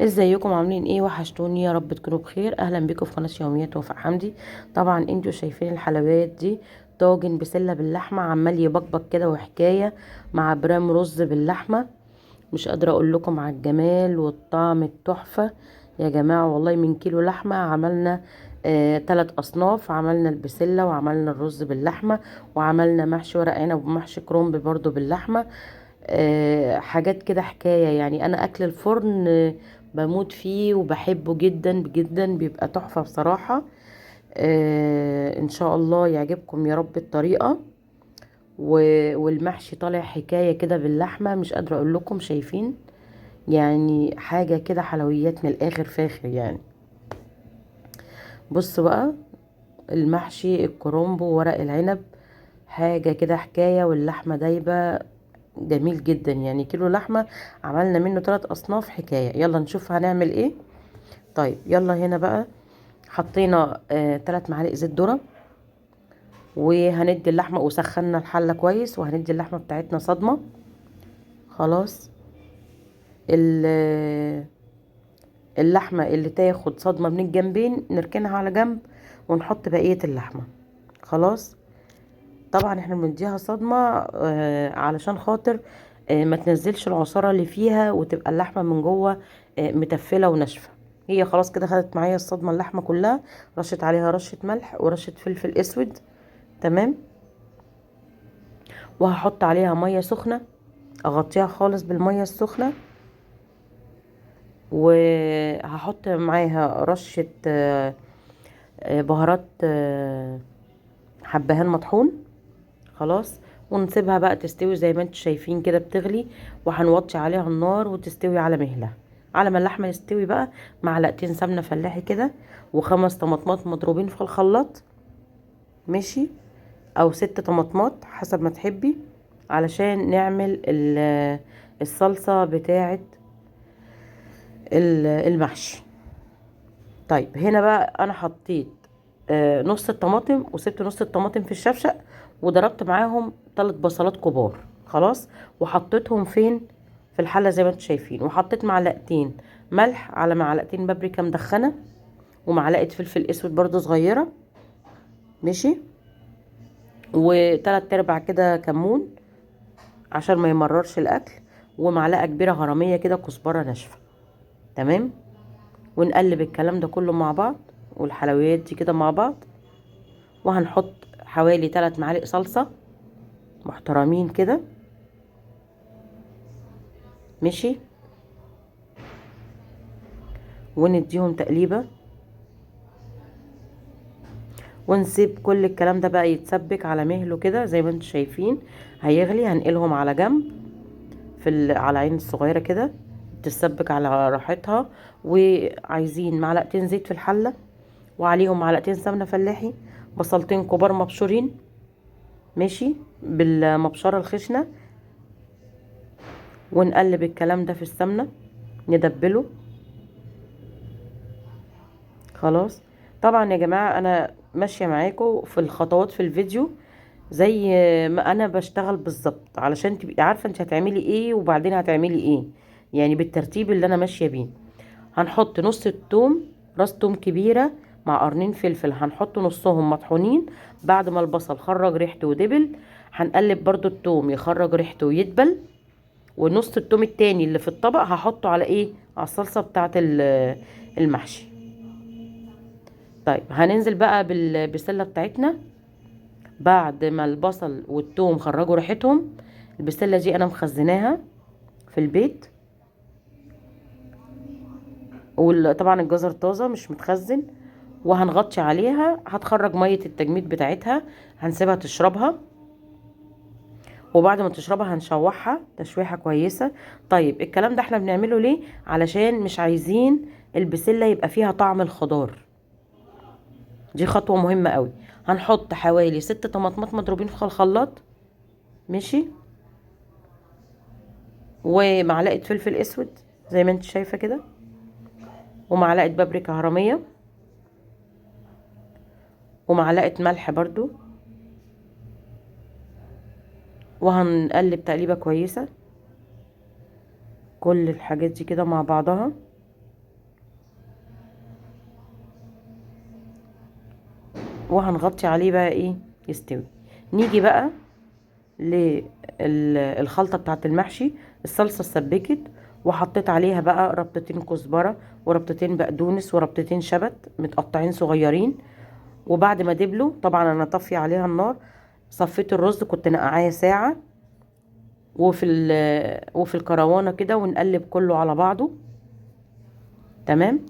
ازيكم عاملين ايه؟ وحشتوني، يا رب تكونوا بخير. اهلا بيكم في قناه يوميات وفاء حمدي. طبعا انتوا شايفين الحلويات دي، طاجن بسله باللحمه عمال يبقبق كده وحكايه، مع برام رز باللحمه. مش قادره اقول لكم على الجمال والطعم التحفه. يا جماعه والله من كيلو لحمه عملنا 3 اصناف. عملنا البسله وعملنا الرز باللحمه، وعملنا محشي ورق عنب ومحشي كرنب برضو باللحمه. حاجات كده حكاية. يعني انا اكل الفرن بموت فيه وبحبه جدا جدا، بيبقى تحفة بصراحة. ان شاء الله يعجبكم يا رب الطريقة. والمحشي طالع حكاية كده باللحمة، مش قادرة اقول لكم. شايفين؟ يعني حاجة كده حلويات من الاخر فاخر يعني. بص بقى، المحشي الكرنب وورق العنب حاجة كده حكاية، واللحمة دايبة جميل جدا. يعني كيلو لحمة عملنا منه 3 أصناف حكاية. يلا نشوف هنعمل ايه. طيب يلا هنا بقى، حطينا 3 معالق زيت ذرة، وهندي اللحمة وسخنا الحلة كويس، وهندي اللحمة بتاعتنا صدمة. خلاص. ال- اللحمة اللي تاخد صدمة من الجنبين نركنها على جنب، ونحط بقية اللحمة. خلاص. طبعا احنا بنديها صدمة علشان خاطر ما تنزلش العصارة اللي فيها، وتبقى اللحمة من جوه متفلة وناشفة. هي خلاص كده خدت معايا الصدمة اللحمة كلها. رشت عليها رشة ملح ورشة فلفل اسود. تمام. وهحط عليها مية سخنة، اغطيها خالص بالمية السخنة. وهحط معاها رشة بهارات حبهان مطحون. خلاص. ونسيبها بقى تستوي زي ما انتم شايفين كده بتغلي، وهنوطي عليها النار وتستوي على مهلها. على ما اللحمه يستوي بقى، معلقتين سمنه فلاحي كده، و5 طماطمات مضروبين في الخلاط. ماشي. او 6 طماطمات حسب ما تحبي، علشان نعمل الصلصه بتاعه المحشي. طيب هنا بقى انا حطيت نص الطماطم، وسبت نص الطماطم في الشفشق، وضربت معاهم 3 بصلات كبار. خلاص. وحطيتهم فين؟ في الحله زي ما انتم شايفين. وحطيت معلقتين ملح على معلقتين بابريكا مدخنه، ومعلقه فلفل اسود برضو صغيره. ماشي. و3 ارباع كده كمون عشان ما يمررش الاكل، ومعلقه كبيره غراميه كده كزبره ناشفه. تمام. ونقلب الكلام ده كله مع بعض، والحلويات دي كده مع بعض. وهنحط حوالي 3 معالق صلصة محترمين كده. ماشي. ونديهم تقليبة، ونسيب كل الكلام ده بقى يتسبك على مهله كده زي ما انتم شايفين. هيغلي، هنقلهم على جنب على عين الصغيرة كده، تتسبك على راحتها. وعايزين معلقتين زيت في الحلة، وعليهم معلقتين سمنة فلاحي، بصلتين كبار مبشورين. ماشي. بالمبشرة الخشنة. ونقلب الكلام ده في السمنة، ندبله. خلاص. طبعا يا جماعة انا ماشية معاكم في الخطوات في الفيديو زي ما انا بشتغل بالظبط، علشان تبقي عارفة انت هتعملي ايه وبعدين هتعملي ايه، يعني بالترتيب اللي انا ماشية بيه. هنحط نص التوم، راس توم كبيرة مع قرنين فلفل، هنحط نصهم مطحونين بعد ما البصل خرج ريحته ودبل. هنقلب برضو التوم يخرج ريحته ويدبل. ونص التوم التاني اللي في الطبق هحطه على ايه؟ على الصلصة بتاعت المحشي. طيب هننزل بقى بالبسلة بتاعتنا بعد ما البصل والثوم خرجوا ريحتهم. البسلة دي انا مخزناها في البيت، وطبعا الجزر طازة مش متخزن. وهنغطي عليها، هتخرج مية التجميد بتاعتها، هنسيبها تشربها. وبعد ما تشربها هنشوحها تشويحة كويسة. طيب الكلام ده احنا بنعمله ليه؟ علشان مش عايزين البسلة يبقى فيها طعم الخضار. دي خطوة مهمة قوي. هنحط حوالي 6 طماطمات مضروبين في الخلاط. ماشي. ومعلقة فلفل اسود زي ما انت شايفة كده، ومعلقة بابريكا هرمية، ومعلقة ملح برضو. وهنقلب تقليبة كويسة كل الحاجات دي كده مع بعضها. وهنغطي عليه بقى ايه يستوي. نيجي بقى للخلطة بتاعت المحشي. الصلصة اتسبكت وحطيت عليها بقى ربطتين كزبرة وربطتين بقدونس وربطتين شبت متقطعين صغيرين. وبعد ما دبلوا طبعا انا طفي عليها النار، صفيت الرز كنت نقعاه ساعة، وفي الكروانة كده، ونقلب كله على بعضه. تمام.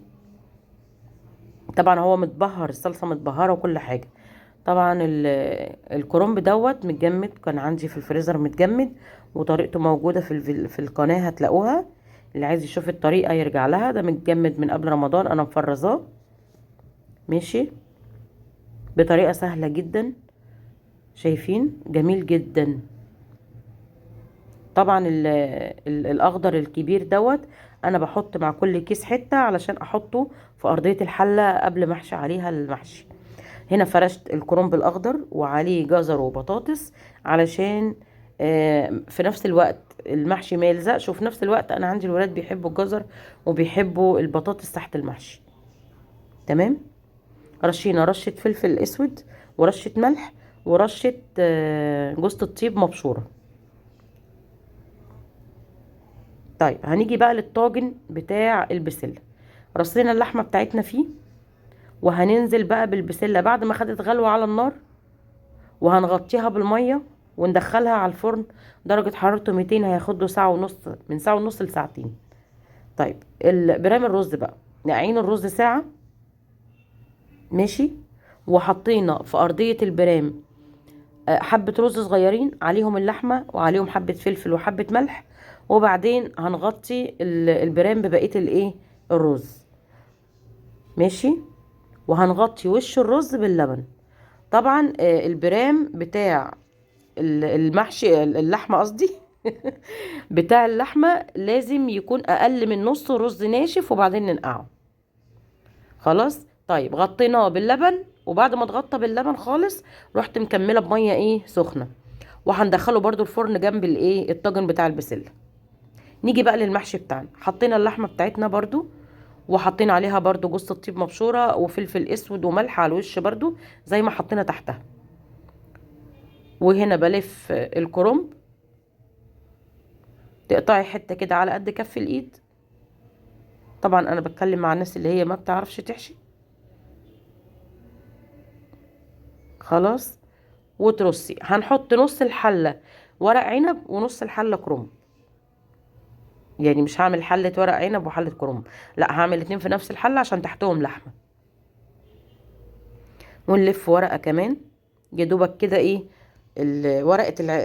طبعا هو متبهر، الصلصة متبهرة وكل حاجة. طبعا الكرنب دوت متجمد، كان عندي في الفريزر متجمد، وطريقته موجودة في القناة هتلاقوها. اللي عايز يشوف الطريقة يرجع لها. ده متجمد من قبل رمضان، انا مفرزاه. ماشي. بطريقة سهلة جدا. شايفين جميل جدا. طبعا الاخضر الكبير دوت انا بحط مع كل كيس حتة علشان احطه في ارضية الحلة قبل ما احشي عليها المحشي. هنا فرشت الكرنب الاخضر وعليه جزر وبطاطس علشان في نفس الوقت المحشي ما يلزقش، وفي نفس الوقت انا عندي الولاد بيحبوا الجزر وبيحبوا البطاطس تحت المحشي. تمام. رشينا رشة فلفل اسود ورشة ملح ورشة جوزة الطيب مبشورة. طيب هنيجي بقى للطاجن بتاع البسلة. رصينا اللحمة بتاعتنا فيه، وهننزل بقى بالبسلة بعد ما خدت غلوة على النار، وهنغطيها بالمية وندخلها على الفرن درجة حرارته 200. هياخد له ساعة ونص، من ساعة ونص لساعتين. طيب برام الرز بقى، نقعين الرز ساعة. ماشي. وحطينا في أرضية البرام حبة رز صغيرين عليهم اللحمة وعليهم حبة فلفل وحبة ملح. وبعدين هنغطي البرام ببقية الايه الرز. ماشي. وهنغطي وش الرز باللبن. طبعا البرام بتاع المحشي، اللحمة قصدي بتاع اللحمة لازم يكون اقل من نص رز ناشف وبعدين ننقعه. خلاص. طيب غطيناه باللبن، وبعد ما اتغطى باللبن خالص رحت مكملة بمية ايه سخنة، وهندخله برضو الفرن جنب الايه الطاجن بتاع البسلة. نيجي بقى للمحشي بتاعنا. حطينا اللحمة بتاعتنا برضو، وحطينا عليها برضو جوز الطيب مبشورة وفلفل اسود وملح على الوش برضو زي ما حطينا تحتها. وهنا بلف الكرنب، تقطعي حتة كده على قد كف الايد. طبعا انا بتكلم مع الناس اللي هي ما بتعرفش تحشي. خلاص. وترصي. هنحط نص الحلة ورق عنب ونص الحلة كرنب. يعني مش هعمل حلة ورق عنب وحلة كرنب، لا هعمل اتنين في نفس الحلة عشان تحتهم لحمة. ونلف ورقة كمان يا دوبك كده ايه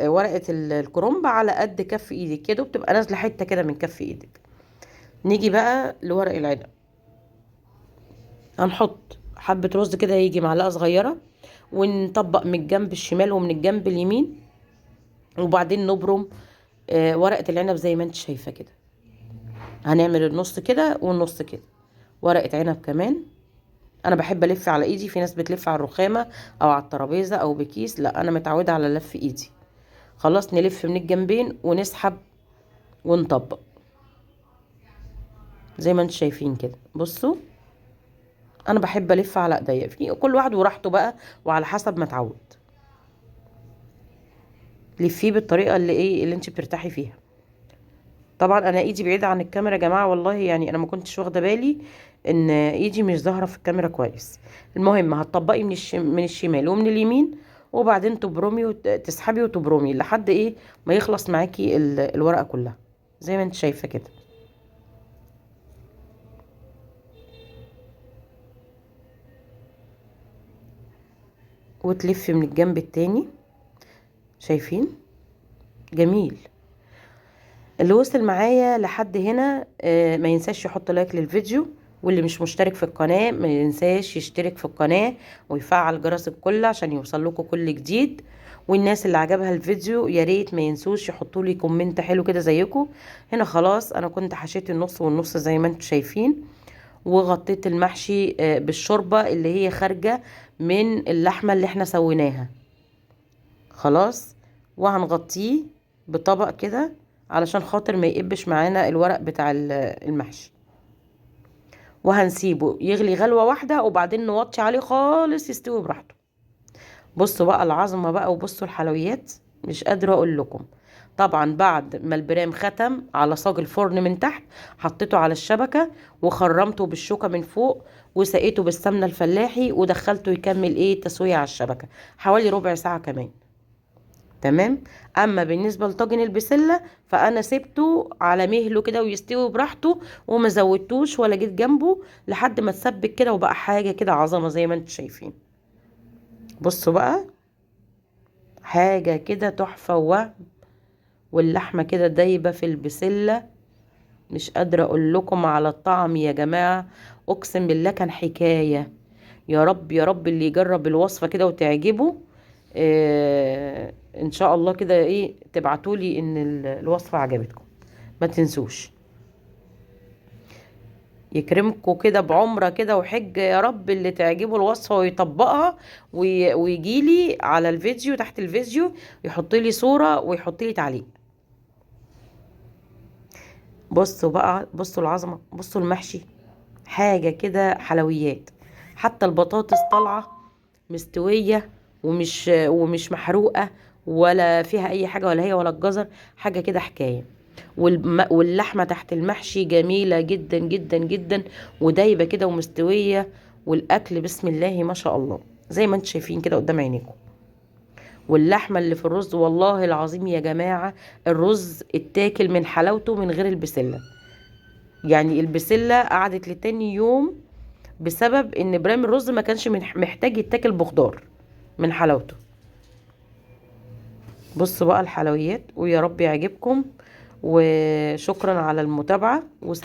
ورقة الكرنب على قد كف ايدك، يا دوب تبقى نازلة حتة كده من كف ايدك. نيجي بقى لورق العنب. هنحط حبة رز كده يجي معلقة صغيرة، ونطبق من الجنب الشمال ومن الجنب اليمين، وبعدين نبرم ورقة العنب زي ما انت شايفة كده. هنعمل النص كده والنص كده. ورقة عنب كمان. انا بحب الف على ايدي، في ناس بتلف على الرخامة او على الترابيزة او بكيس، لا انا متعودة على لف ايدي. خلاص. نلف من الجنبين ونسحب ونطبق زي ما انتم شايفين كده. بصوا انا بحب الف على ايديا، في كل واحد وراحته بقى وعلى حسب ما اتعود. لفيه بالطريقة اللي ايه اللي انت بترتاحي فيها. طبعا انا ايدي بعيدة عن الكاميرا يا جماعة، والله يعني انا ما كنتش واخدة بالي ان ايدي مش ظاهرة في الكاميرا كويس. المهم هتطبقي من الشمال ومن اليمين، وبعدين تبرمي وتسحبي وتبرمي لحد ايه ما يخلص معاكي الورقة كلها زي ما انت شايفة كده. وتلفي من الجنب التاني. شايفين جميل. اللي وصل معايا لحد هنا ما ينساش يحط لايك للفيديو، واللي مش مشترك في القناة ما ينساش يشترك في القناة ويفعل جرس الكل عشان يوصل لكم كل جديد. والناس اللي عجبها الفيديو يا ريت ما ينسوش يحطوا لي كومنت حلو كده زيكم. هنا خلاص انا كنت حشيت النص والنص زي ما انتم شايفين، وغطيت المحشي بالشوربة اللي هي خارجة من اللحمة اللي احنا سويناها. خلاص. وهنغطيه بطبق كده علشان خاطر ما يقبش معانا الورق بتاع المحشي. وهنسيبه يغلي غلوة واحدة وبعدين نوطي عليه خالص يستوي براحته. بصوا بقى العظمه بقى، وبصوا الحلويات، مش قادره اقول لكم. طبعا بعد ما البرام ختم على صاج الفرن من تحت، حطيته على الشبكه وخرمته بالشوكه من فوق، وسقيته بالسمنه الفلاحي، ودخلته يكمل ايه تسويه على الشبكه حوالي ربع ساعه كمان. تمام. اما بالنسبه لطاجن البسله، فانا سبته على مهله كده ويستوي براحته، وما زودتوش ولا جيت جنبه لحد ما اتسبك كده وبقى حاجه كده عظمه زي ما انتم شايفين. بصوا بقى، حاجه كده تحفه واللحمه كده دايبه في البسله. مش قادره اقول لكم على الطعم يا جماعه، اقسم بالله كان حكايه. يا رب يا رب اللي يجرب الوصفه كده وتعجبه، ان شاء الله كده ايه تبعتولي ان الوصفة عجبتكم. ما تنسوش، يكرمكم كده بعمرة كده وحج يا رب اللي تعجبه الوصفة ويطبقها، ويجيلي على الفيديو تحت الفيديو يحط لي صورة ويحط لي تعليق. بصوا بقى، بصوا العظمة، بصوا المحشي، حاجة كده حلويات. حتى البطاطس طالعة مستوية، ومش محروقة ولا فيها اي حاجة، ولا هي ولا الجزر، حاجة كده حكاية. واللحمة تحت المحشي جميلة جدا جدا جدا، ودايبة كده ومستوية. والاكل بسم الله ما شاء الله زي ما انتم شايفين كده قدام عينيكم. واللحمة اللي في الرز والله العظيم يا جماعة، الرز اتاكل من حلاوته من غير البسلة. يعني البسلة قعدت لتاني يوم بسبب ان برام الرز ما كانش محتاج يتاكل بخضار من حلاوته. بصوا بقى الحلويات، ويا رب يعجبكم، وشكرا على المتابعة، وسلام.